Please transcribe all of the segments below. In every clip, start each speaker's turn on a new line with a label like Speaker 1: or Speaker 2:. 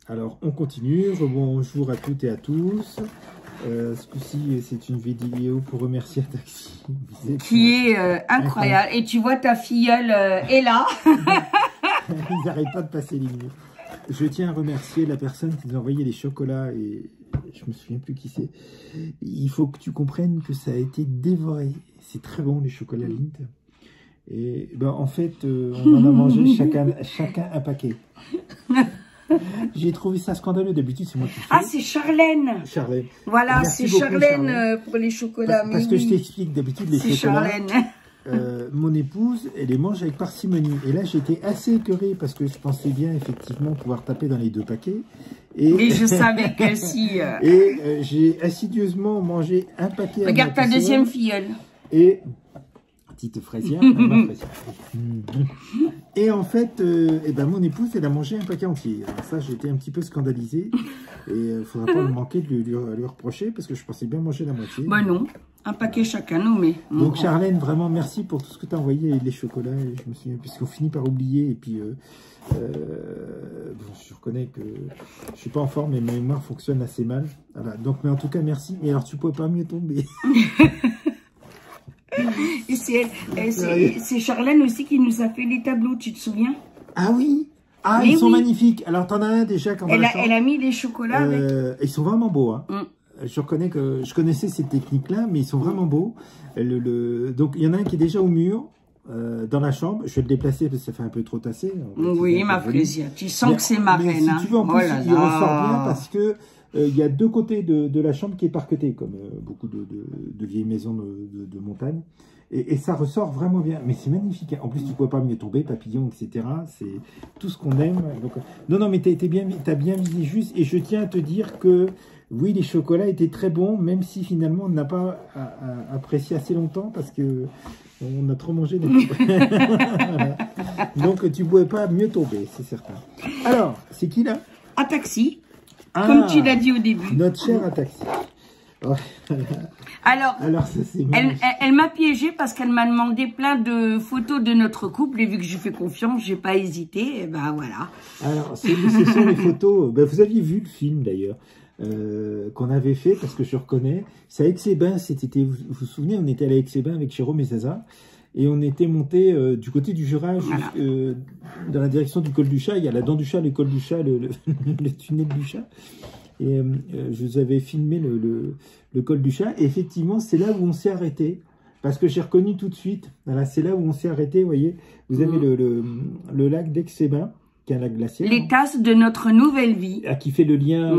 Speaker 1: Alors, on continue. Bonjour à toutes et à tous. Ce coup-ci, c'est une vidéo pour remercier Taxi.
Speaker 2: Qui est incroyable. Et tu vois, ta filleule est là.
Speaker 1: Ils n'arrêtent pas de passer les minutes. Je tiens à remercier la personne qui nous a envoyé les chocolats et je me souviens plus qui c'est. Il faut que tu comprennes que ça a été dévoré. C'est très bon les chocolats Lindt. Et ben, en fait, on en a mangé chacun un paquet. J'ai trouvé ça scandaleux. D'habitude, c'est moi qui fais.
Speaker 2: Ah, c'est Charlène.
Speaker 1: Charlène.
Speaker 2: Voilà, c'est Charlène pour les chocolats.
Speaker 1: Parce que je t'explique, d'habitude, les chocolats,
Speaker 2: Charlène.
Speaker 1: mon épouse, elle les mange avec parcimonie. Et là, j'étais assez écœurée parce que je pensais bien, effectivement, pouvoir taper dans les 2 paquets.
Speaker 2: Mais je savais que si...
Speaker 1: Et j'ai assidieusement mangé un paquet.
Speaker 2: Regarde ta deuxième filleule.
Speaker 1: Et... petite fraisière. Et en fait, mon épouse, elle a mangé un paquet entier. Alors ça, j'étais un petit peu scandalisé. Et il ne faudra pas me manquer de lui reprocher parce que je pensais bien manger la moitié.
Speaker 2: Bah non, un paquet chacun, non mais...
Speaker 1: Donc Charlène, vraiment merci pour tout ce que tu as envoyé, les chocolats. Et je me souviens, puisqu'on finit par oublier. Et puis, je reconnais que je suis pas en forme et ma mémoire fonctionne assez mal. Voilà. Donc, mais en tout cas, merci. Mais alors, tu pouvais pas mieux tomber.
Speaker 2: Et c'est Charlène aussi qui nous a fait les tableaux, tu te souviens?
Speaker 1: Ah oui. Ah, mais ils sont magnifiques. Alors, t'en as un déjà quand
Speaker 2: elle a mis les chocolats avec.
Speaker 1: Ils sont vraiment beaux. Hein. Je reconnais que je connaissais ces techniques-là, mais ils sont vraiment beaux. Donc, il y en a un qui est déjà au mur, dans la chambre. Je vais le déplacer parce que ça fait un peu trop tassé.
Speaker 2: Oui, ma plaisir. Tu sens que c'est ma reine.
Speaker 1: Si tu veux, en plus, il ressort bien parce que il y a 2 côtés de la chambre qui est parquetée, comme beaucoup de vieilles maisons de montagne. Et ça ressort vraiment bien. Mais c'est magnifique. En plus, tu ne pouvais pas mieux tomber, papillons, etc. C'est tout ce qu'on aime. Donc, non, mais tu as bien visé juste. Et je tiens à te dire que, oui, les chocolats étaient très bons, même si finalement, on n'a pas apprécié assez longtemps parce que on a trop mangé. Voilà. Donc, tu ne pouvais pas mieux tomber, c'est certain. Alors, c'est qui là?
Speaker 2: Un taxi. Comme tu l'as dit au début.
Speaker 1: Notre cher Taxi. Oh. Alors ça,
Speaker 2: elle m'a piégée parce qu'elle m'a demandé plein de photos de notre couple. Et vu que j'ai fait confiance, j'ai pas hésité. Et ben voilà.
Speaker 1: Alors, ce sont les photos. Ben, vous aviez vu le film d'ailleurs qu'on avait fait parce que je reconnais. C'est à Aix-les-Bains cet été. Vous vous souvenez, on était allé à Aix-les-Bains avec Jérôme et Zaza. Et on était monté du côté du Jura, voilà. Dans la direction du col du Chat. Il y a la dent du Chat, le col du Chat, le tunnel du Chat. Et je vous avais filmé le col du Chat. Et effectivement, c'est là où on s'est arrêté. Parce que j'ai reconnu tout de suite. Voilà, c'est là où on s'est arrêté. Vous voyez, vous avez le lac d'Aix-les-Bains, qui est un lac glaciaire.
Speaker 2: Les tasses de notre nouvelle vie.
Speaker 1: Qui fait le lien,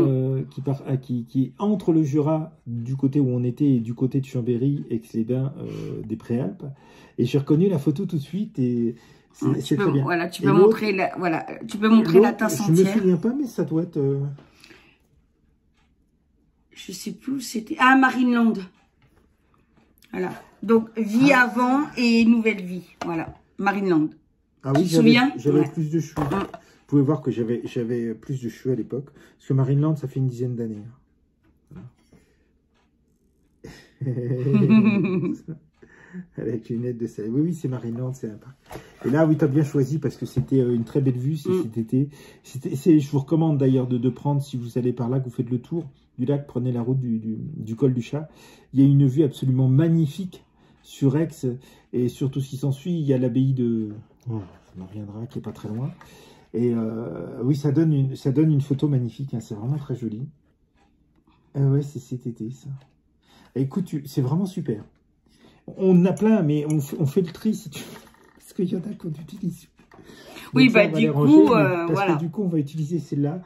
Speaker 1: qui est entre le Jura, du côté où on était, et du côté de Chambéry, Aix-les-Bains, des Préalpes. Et j'ai reconnu la photo tout de suite et c'est très bien.
Speaker 2: Voilà, tu peux montrer la tasse entière.
Speaker 1: Je me souviens pas, mais ça doit être...
Speaker 2: Je sais plus où c'était. Ah, Marineland. Voilà. Donc, vie avant et nouvelle vie. Voilà. Marineland.
Speaker 1: Ah oui, j'avais plus de cheveux. Vous pouvez voir que j'avais plus de cheveux à l'époque. Parce que Marineland, ça fait une dizaine d'années. Avec les lunettes de soleil. Oui, c'est Marineland, c'est un parc. Et là, oui, tu as bien choisi parce que c'était une très belle vue cet été. Je vous recommande d'ailleurs de prendre, si vous allez par là, que vous faites le tour du lac, prenez la route du col du Chat. Il y a une vue absolument magnifique sur Aix et sur tout ce qui s'ensuit. Il y a l'abbaye de... Oh, ça m'en reviendra, qui n'est pas très loin. Et oui, ça donne une photo magnifique. Hein, c'est vraiment très joli. Ouais, c'est cet été, ça. Écoute, c'est vraiment super. On a plein, mais on fait le tri, si tu veux. Parce qu'il y en a qu'on utilise.
Speaker 2: Oui, bah du coup,
Speaker 1: parce que du coup, on va utiliser celle-là.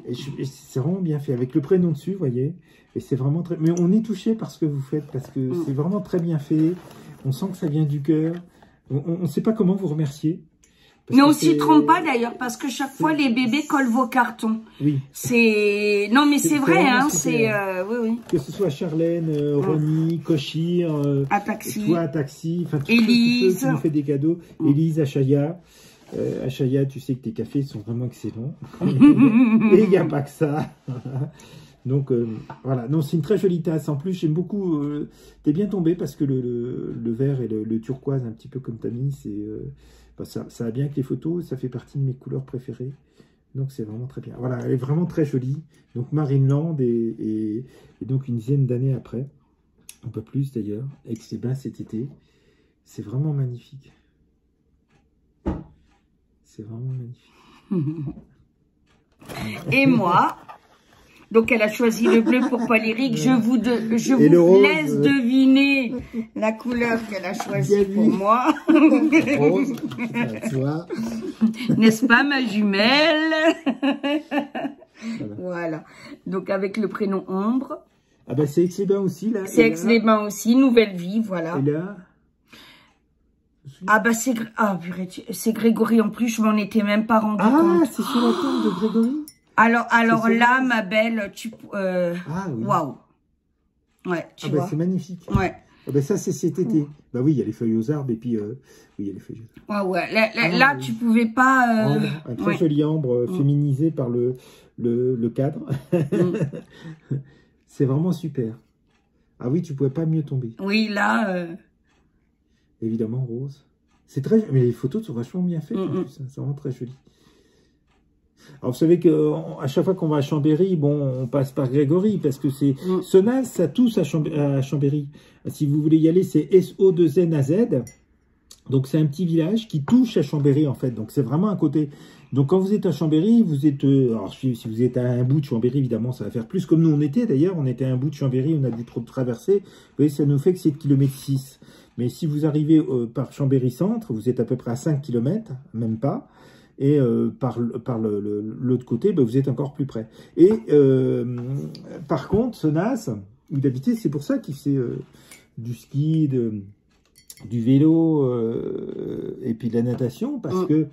Speaker 1: Et c'est vraiment bien fait, avec le prénom dessus, vous voyez. Et c'est vraiment très... Mais on est touché par ce que vous faites, parce que c'est vraiment très bien fait. On sent que ça vient du cœur. On ne sait pas comment vous remercier.
Speaker 2: Mais on s'y trompe pas d'ailleurs, parce que chaque fois, les bébés collent vos cartons.
Speaker 1: Oui.
Speaker 2: Non, mais c'est vrai, hein. Oui.
Speaker 1: Que ce soit Charlène, Ronnie, Cochir,
Speaker 2: Taxi.
Speaker 1: Toi, Taxi, enfin,
Speaker 2: Élise.
Speaker 1: Tous ceux qui nous fait des cadeaux. Élise, Achaya. Achaya, tu sais que tes cafés sont vraiment excellents. Et il n'y a pas que ça. Donc, voilà. Non, c'est une très jolie tasse. En plus, j'aime beaucoup... T'es bien tombé parce que le vert et le turquoise, un petit peu comme t'as mis, c'est... ça va bien avec les photos. Ça fait partie de mes couleurs préférées. Donc c'est vraiment très bien. Voilà, elle est vraiment très jolie. Donc Marineland et donc une dizaine d'années après, un peu plus d'ailleurs, Aix-les-Bains cet été. C'est vraiment magnifique. C'est vraiment magnifique.
Speaker 2: Et moi, donc elle a choisi le bleu pour Paul-Éric. Je vous
Speaker 1: rose,
Speaker 2: laisse deviner la couleur qu'elle a choisie pour moi.
Speaker 1: Rose, tu vois.
Speaker 2: N'est-ce pas, ma jumelle? Voilà. Donc avec le prénom Ombre.
Speaker 1: Ah ben c'est Aix-les-Bains aussi là.
Speaker 2: C'est Aix-les-Bains aussi, nouvelle vie, voilà.
Speaker 1: Et là.
Speaker 2: Ah bah c'est Grégory en plus, je m'en étais même pas rendu compte.
Speaker 1: Ah, c'est sur la tombe de Grégory.
Speaker 2: Alors là, ma belle,
Speaker 1: Ah oui.
Speaker 2: Waouh. Ouais, tu vois.
Speaker 1: C'est magnifique.
Speaker 2: Ouais.
Speaker 1: Ah ben ça c'est cet été. Bah oui, il y a les feuilles aux arbres et puis oui, il y a les feuilles aux arbres.
Speaker 2: Ouais. Là, tu pouvais pas.
Speaker 1: Ambre, un très joli ambre féminisé par le cadre. C'est vraiment super. Ah oui, tu pouvais pas mieux tomber.
Speaker 2: Oui, là.
Speaker 1: Évidemment rose. C'est très, mais les photos sont vachement bien faites. En plus, hein. C'est vraiment très joli. Alors vous savez que à chaque fois qu'on va à Chambéry, bon, on passe par Grégory parce que c'est Senaz, ça touche à Chambéry. Si vous voulez y aller, c'est SO2NAZ. Donc c'est un petit village qui touche à Chambéry en fait. Donc c'est vraiment à côté. Donc quand vous êtes à Chambéry, vous êtes, alors si vous êtes à un bout de Chambéry, évidemment, ça va faire plus comme nous on était d'ailleurs. On était à un bout de Chambéry, on a dû traverser. Vous voyez, ça nous fait que c'est km 6. Mais si vous arrivez par Chambéry-Centre, vous êtes à peu près à 5 km, même pas. Et par l'autre côté, ben, vous êtes encore plus près. Et par contre, Senaz, où d'habiter, c'est pour ça qu'il fait du ski, du vélo et puis de la natation, parce que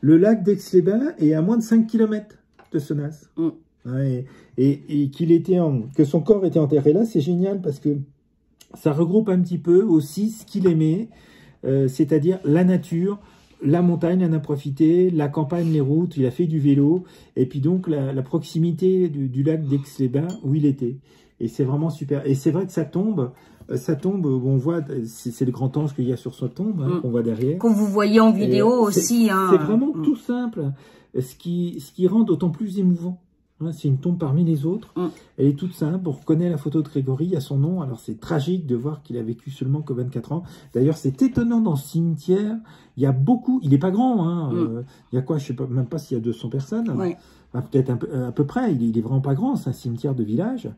Speaker 1: le lac d'Aix-les-Bains est à moins de 5 km de Senaz. Ouais, et que son corps était enterré là, c'est génial parce que ça regroupe un petit peu aussi ce qu'il aimait, c'est-à-dire la nature, la montagne, il en a profité, la campagne, les routes, il a fait du vélo, et puis donc la proximité du lac d'Aix-les-Bains où il était. Et c'est vraiment super. Et c'est vrai que ça tombe, on voit, c'est le grand ange qu'il y a sur sa tombe, hein, qu'on voit derrière.
Speaker 2: Qu'on vous voyez en vidéo aussi.
Speaker 1: C'est vraiment tout simple, ce qui rend d'autant plus émouvant. C'est une tombe parmi les autres. Elle est toute simple. On reconnaît la photo de Grégory, il y a son nom. Alors c'est tragique de voir qu'il a vécu seulement que 24 ans. D'ailleurs, c'est étonnant dans ce cimetière. Il y a beaucoup. Il n'est pas grand. Hein. Il y a quoi? Je ne sais même pas s'il y a 200 personnes. Enfin, peut-être à peu près. Il est vraiment pas grand. C'est un cimetière de village.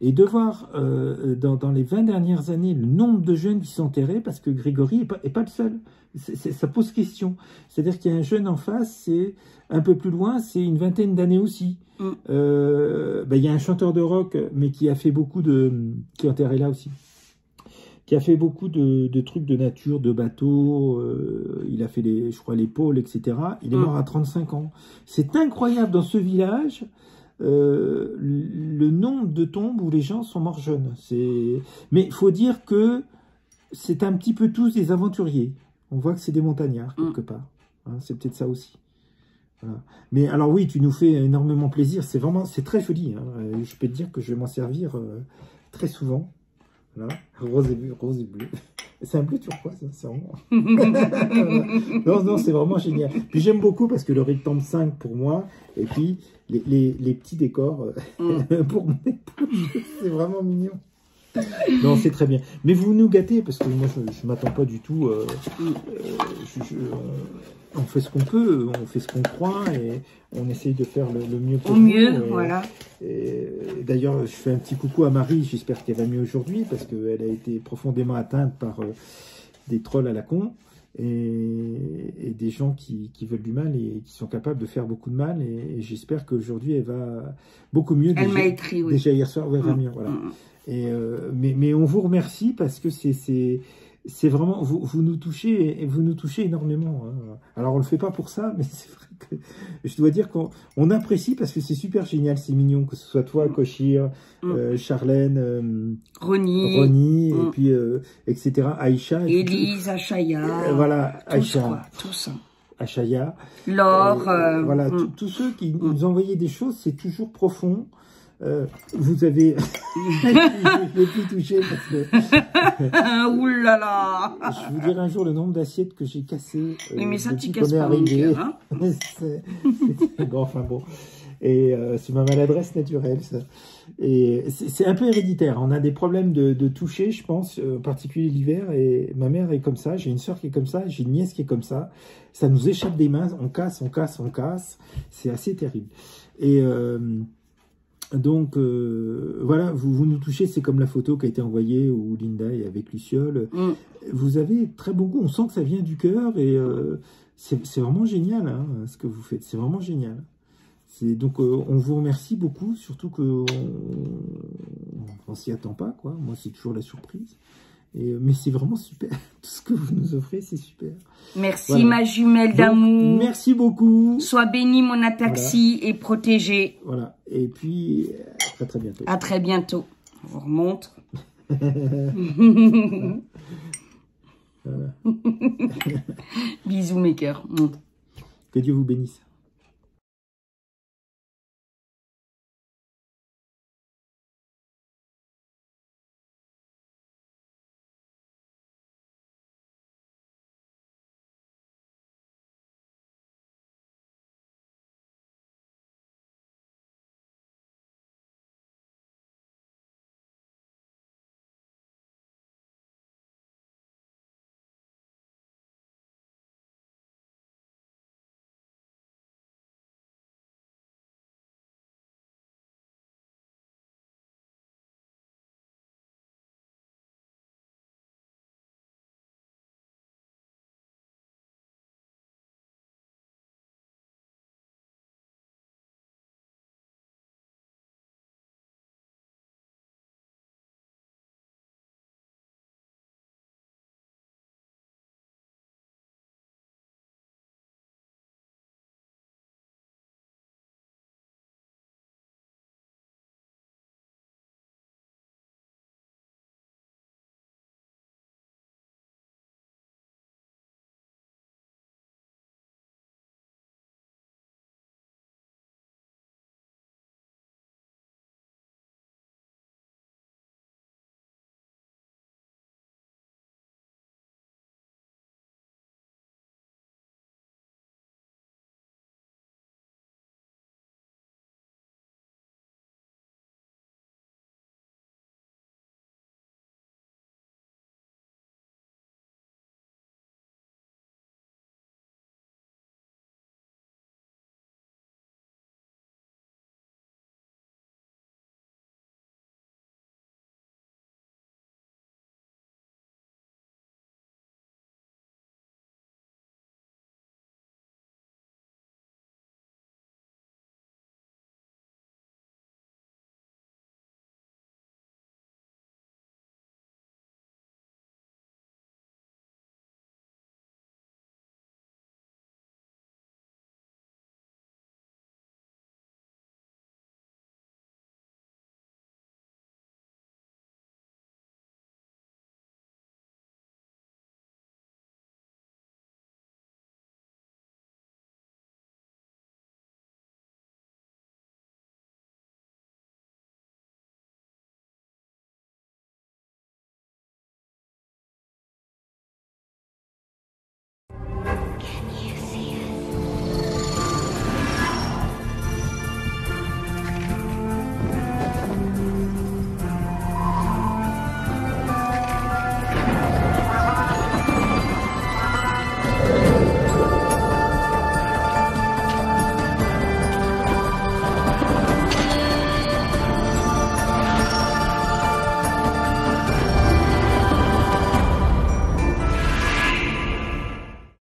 Speaker 1: Et de voir dans les 20 dernières années le nombre de jeunes qui sont enterrés, parce que Grégory n'est pas le seul. Ça pose question. C'est-à-dire qu'il y a un jeune en face, c'est un peu plus loin, c'est une vingtaine d'années aussi. Il y a un chanteur de rock, mais qui a fait beaucoup qui est enterré là aussi. Qui a fait beaucoup de trucs de nature, de bateaux. Il a fait, je crois, les pôles, etc. Il est mort à 35 ans. C'est incroyable dans ce village. Le nombre de tombes où les gens sont morts jeunes. Mais il faut dire que c'est un petit peu tous des aventuriers. On voit que c'est des montagnards, quelque part. Hein, c'est peut-être ça aussi. Voilà. Mais alors oui, tu nous fais énormément plaisir. C'est très joli. Hein. Je peux te dire que je vais m'en servir très souvent. Voilà. Rose et bleu. C'est un bleu turquoise, c'est vraiment... non, c'est vraiment génial. Puis j'aime beaucoup parce que le rectangle 5 pour moi, et puis les petits décors pour mon épouse, c'est vraiment mignon. Non, c'est très bien. Mais vous nous gâtez, parce que moi, je ne m'attends pas du tout. On fait ce qu'on peut, on fait ce qu'on croit, et on essaye de faire le mieux pour nous.
Speaker 2: Voilà.
Speaker 1: D'ailleurs, je fais un petit coucou à Marie, j'espère qu'elle va mieux aujourd'hui, parce qu'elle a été profondément atteinte par des trolls à la con, et des gens qui veulent du mal et qui sont capables de faire beaucoup de mal, et j'espère qu'aujourd'hui, elle va beaucoup mieux.
Speaker 2: Elle m'a écrit, oui.
Speaker 1: Déjà hier soir, elle va mieux, voilà. Mais on vous remercie parce que c'est vraiment, vous nous touchez, et vous nous touchez énormément. Hein. Alors on le fait pas pour ça, mais c'est vrai que je dois dire qu'on apprécie parce que c'est super génial, c'est mignon, que ce soit toi, Kochir, Charlène, Rony, et puis etc. Aïcha,
Speaker 2: Élise, Achaya,
Speaker 1: voilà, Aïcha,
Speaker 2: tout ça.
Speaker 1: Achaya,
Speaker 2: Laure,
Speaker 1: voilà, tous ceux qui nous envoyaient des choses, c'est toujours profond. Vous avez... je ne vais plus toucher parce que...
Speaker 2: Ouh là là.
Speaker 1: Je vous dirai un jour le nombre d'assiettes que j'ai cassées.
Speaker 2: Oui, mais ça, tu
Speaker 1: depuis
Speaker 2: casses
Speaker 1: qu'on est
Speaker 2: pas mon
Speaker 1: arrivé.
Speaker 2: cœur, hein.
Speaker 1: Bon, enfin bon. Et c'est ma maladresse naturelle, ça. Et c'est un peu héréditaire. On a des problèmes de toucher, je pense, en particulier l'hiver. Et ma mère est comme ça, j'ai une soeur qui est comme ça, j'ai une nièce qui est comme ça. Ça nous échappe des mains, on casse, on casse, on casse. C'est assez terrible. Et donc, voilà, vous nous touchez, c'est comme la photo qui a été envoyée où Linda est avec Luciole. Vous avez très beau goût, on sent que ça vient du cœur et c'est vraiment génial hein, ce que vous faites, c'est vraiment génial. Donc, on vous remercie beaucoup, surtout qu'on ne s'y attend pas, quoi. Moi, c'est toujours la surprise. Mais c'est vraiment super. Tout ce que vous nous offrez, c'est super.
Speaker 2: Merci,
Speaker 1: voilà.
Speaker 2: ma jumelle d'amour.
Speaker 1: Merci beaucoup.
Speaker 2: Sois bénie, mon ataxie, et protégée.
Speaker 1: Voilà. Et puis, à très bientôt.
Speaker 2: À très bientôt. Je vous remontre.
Speaker 1: Voilà.
Speaker 2: Bisous, mes cœurs.
Speaker 1: Que Dieu vous bénisse.